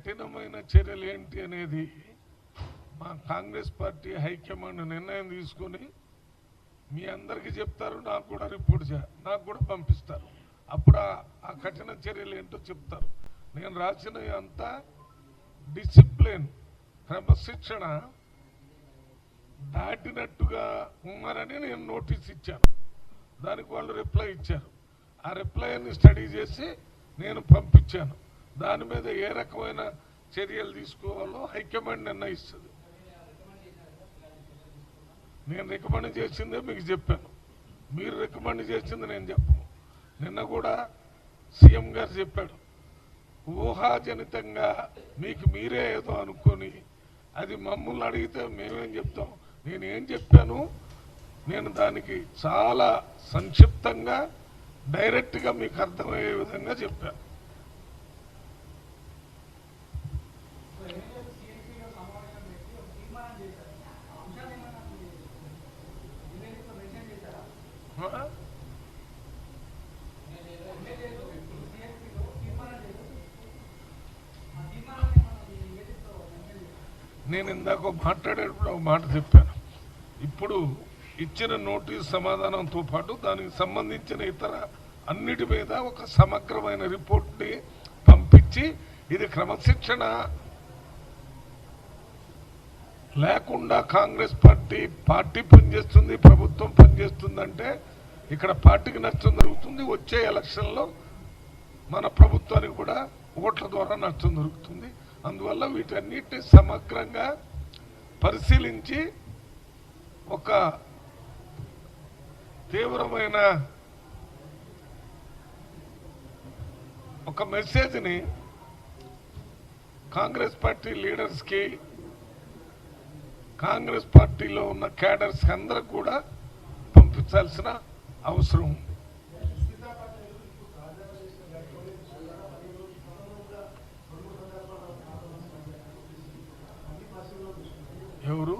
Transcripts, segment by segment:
కఠినమైన చర్యలు ఏంటి అనేది మా కాంగ్రెస్ పార్టీ హైకమాండ్ నిర్ణయం తీసుకొని మీ అందరికీ చెప్తారు. నాకు కూడా రిపోర్ట్ నాకు కూడా పంపిస్తారు. అప్పుడు ఆ కఠిన చర్యలు ఏంటో చెప్తారు. నేను రాసిన అంతా డిసిప్లిన్, క్రమశిక్షణ దాటినట్టుగా ఉన్నారని నేను నోటీస్ ఇచ్చాను. దానికి వాళ్ళు రిప్లై ఇచ్చారు. ఆ రిప్లైని స్టడీ చేసి నేను పంపించాను. దాని మీద ఏ రకమైన చర్యలు తీసుకోవాలో హైకమాండ్ నిర్ణయిస్తుంది. నేను రికమెండ్ చేసిందే మీకు చెప్పాను. మీరు రికమెండ్ చేసింది నేను చెప్పను. నిన్న కూడా సీఎం గారు చెప్పాడు, ఊహాజనితంగా మీకు మీరే ఏదో అనుకొని అది మమ్మల్ని అడిగితే మేమేం చెప్తాం. నేనేం చెప్పాను, నేను దానికి చాలా సంక్షిప్తంగా డైరెక్ట్గా మీకు అర్థమయ్యే విధంగా చెప్పాను. నేను ఇందాక మాట్లాడేటప్పుడు ఒక మాట చెప్పాను. ఇప్పుడు ఇచ్చిన నోటీస్ సమాధానంతో పాటు దానికి సంబంధించిన ఇతర అన్నిటి మీద ఒక సమగ్రమైన రిపోర్ట్ని పంపించి, ఇది క్రమశిక్షణ లేకుండా కాంగ్రెస్ పార్టీ పనిచేస్తుంది, ప్రభుత్వం పనిచేస్తుందంటే ఇక్కడ పార్టీకి నష్టం జరుగుతుంది. వచ్చే ఎలక్షన్లో మన ప్రభుత్వానికి కూడా ఓట్ల ద్వారా నష్టం జరుగుతుంది. అందువల్ల వీటన్నిటిని సమగ్రంగా పరిశీలించి ఒక తీవ్రమైన ఒక మెసేజ్ని కాంగ్రెస్ పార్టీ లీడర్స్కి, కాంగ్రెస్ పార్టీలో ఉన్న క్యాడర్స్కి అందరికి కూడా పంపించాల్సిన అవసరం ఉంది. ఎవరు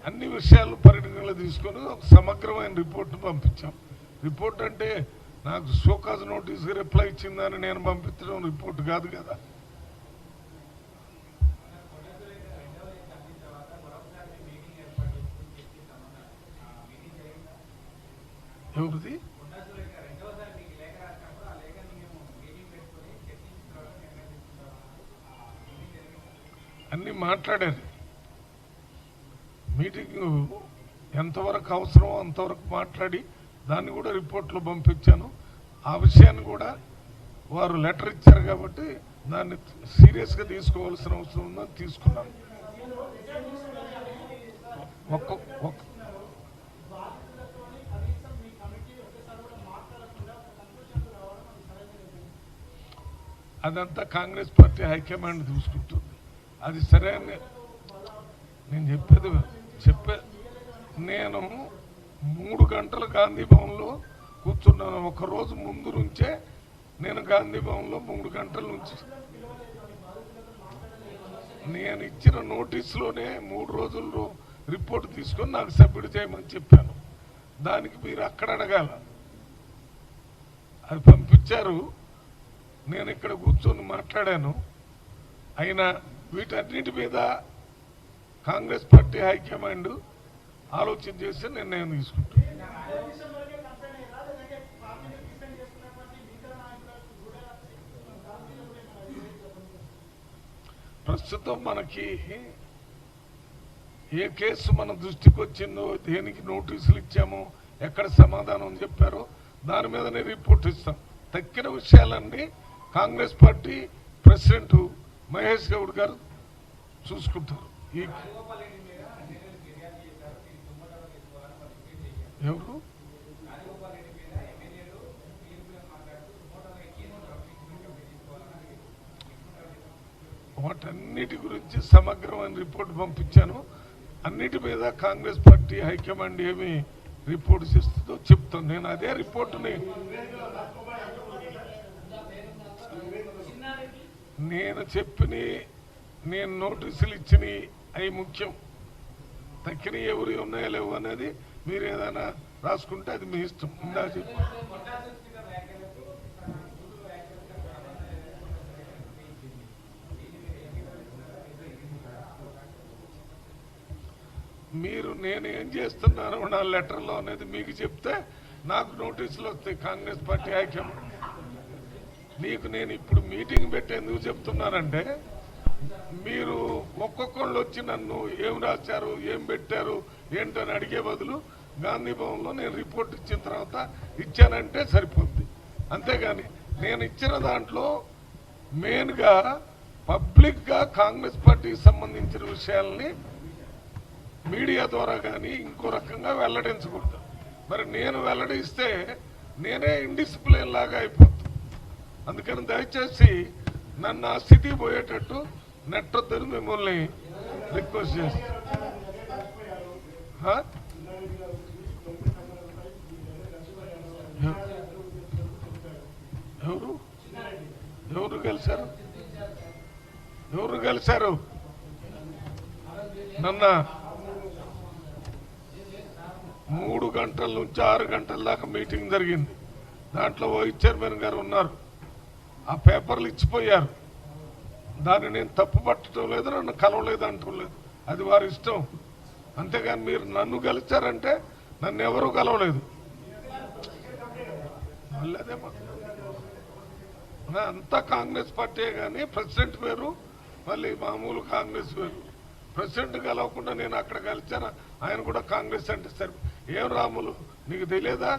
అన్ని విషయాలు పరిగణనలో తీసుకొని ఒక సమగ్రమైన రిపోర్ట్ను పంపించాం. రిపోర్ట్ అంటే నాకు షోకాజ్ నోటీస్కి రిప్లై ఇచ్చిందని నేను పంపించడం రిపోర్ట్ కాదు కదా. ఎవరిది? అన్నీ మాట్లాడారు. మీటింగ్ ఎంతవరకు అవసరమో అంతవరకు మాట్లాడి దాన్ని కూడా రిపోర్ట్లో పంపించాను. ఆ విషయాన్ని కూడా వారు లెటర్ ఇచ్చారు కాబట్టి దాన్ని సీరియస్గా తీసుకోవాల్సిన అవసరం ఉందని తీసుకున్నాను. అదంతా కాంగ్రెస్ పార్టీ హైకమాండ్ చూసుకుంటుంది. అది సరైన నేను నేను 3 గంటలు గాంధీ భవన్లో కూర్చున్నాను. ఒకరోజు ముందు నుంచే నేను గాంధీ భవన్లో 3 గంటల నుంచి నేను ఇచ్చిన నోటీసులోనే 3 రోజుల్లో రిపోర్ట్ తీసుకొని నాకు సబ్మిట్ చేయమని చెప్పాను. దానికి మీరు అక్కడ అడగాల. అది పంపించారు. నేను ఇక్కడ కూర్చొని మాట్లాడాను. అయినా వీటన్నిటి మీద కాంగ్రెస్ పార్టీ హైకమాండ్ ఆలోచన చేసి నిర్ణయం తీసుకుంటుంది. ప్రస్తుతం మనకి ఏ కేసు మన దృష్టికి వచ్చిందో, దేనికి నోటీసులు ఇచ్చామో, ఎక్కడ సమాధానం చెప్పారో దాని మీదనే రిపోర్ట్ ఇస్తాం. తక్కిన విషయాలన్నీ కాంగ్రెస్ పార్టీ ప్రెసిడెంట్ మహేష్ గౌడ్ గారు చూసుకుంటారు. ఎవరు వాటన్నిటి గురించి సమగ్రమైన రిపోర్ట్ పంపించాను. అన్నిటి మీద కాంగ్రెస్ పార్టీ హైకమాండ్ ఏమి రిపోర్ట్ చేస్తుందో చెప్తాను. నేను అదే రిపోర్టుని నేను నోటీసులు ఇచ్చినవి అవి ముఖ్యం. తక్కిన ఎవరు ఉన్నాయో లేవు అనేది మీరు ఏదైనా రాసుకుంటే అది మీ ఇష్టం. ఇందా చెప్పు మీరు నేను ఏం చేస్తున్నాను నా లెటర్లో అనేది మీకు చెప్తే నాకు నోటీసులు వస్తాయి కాంగ్రెస్ పార్టీ హైకమాండ్. నీకు నేను ఇప్పుడు మీటింగ్ పెట్టి ఎందుకు చెప్తున్నానంటే మీరు ఒక్కొక్కళ్ళు వచ్చి నన్ను ఏం రాశారు ఏం పెట్టారు ఏంటని అడిగే బదులు గాంధీ భవన్లో నేను రిపోర్ట్ ఇచ్చిన తర్వాత ఇచ్చానంటే సరిపోద్ది. అంతేగాని నేను ఇచ్చిన దాంట్లో మెయిన్గా పబ్లిక్గా కాంగ్రెస్ పార్టీకి సంబంధించిన విషయాల్ని మీడియా ద్వారా కానీ ఇంకో రకంగా వెల్లడించకూడదు. మరి నేను వెల్లడిస్తే నేనే ఇండిసిప్లిన్ లాగా అయిపోతుంది. అందుకని దయచేసి నన్ను ఆ స్థితికి పోయేటట్టు నెట్టొద్దని మిమ్మల్ని రిక్వెస్ట్ చేస్తాను. ఎవరు ఎవరు గెలిచారు? ఎవరు గెలిచారు? నన్న 3 గంటల నుంచి 6 గంటల దాకా మీటింగ్ జరిగింది. దాంట్లో వైస్ చైర్మన్ గారు ఉన్నారు. ఆ పేపర్లు ఇచ్చిపోయారు. దాన్ని నేను తప్పు పట్టడం లేదు, నన్ను కలవలేదు అంటం లేదు. అది వారి ఇష్టం. అంతేగాని మీరు నన్ను గెలిచారంటే నన్ను ఎవరూ కలవలేదు. మళ్ళీ అదే అంతా కాంగ్రెస్ పార్టీ కానీ ప్రెసిడెంట్ వేరు, మళ్ళీ మామూలు కాంగ్రెస్ వేరు. ప్రెసిడెంట్ కలవకుండా నేను అక్కడ కలిసాను, ఆయన కూడా కాంగ్రెస్ అంటే సరే. ఏం రాములు నీకు తెలియదా?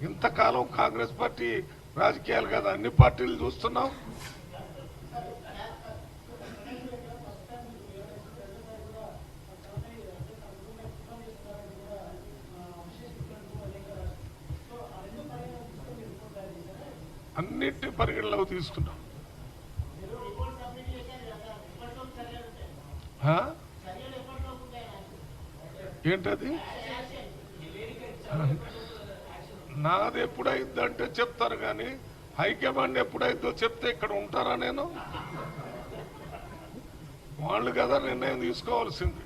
ఇంతకాలం కాంగ్రెస్ పార్టీ రాజకీయాలు కదా అన్ని పార్టీలు చూస్తున్నాం. అన్నిటిని పరిగణలోకి తీసుకున్నాం. ఏంటది? నాది ఎప్పుడైందంటే చెప్తారు కానీ హైకమాండ్ ఎప్పుడైందో చెప్తే ఇక్కడ ఉంటారా? నేను వాళ్ళు కదా నిర్ణయం తీసుకోవాల్సింది.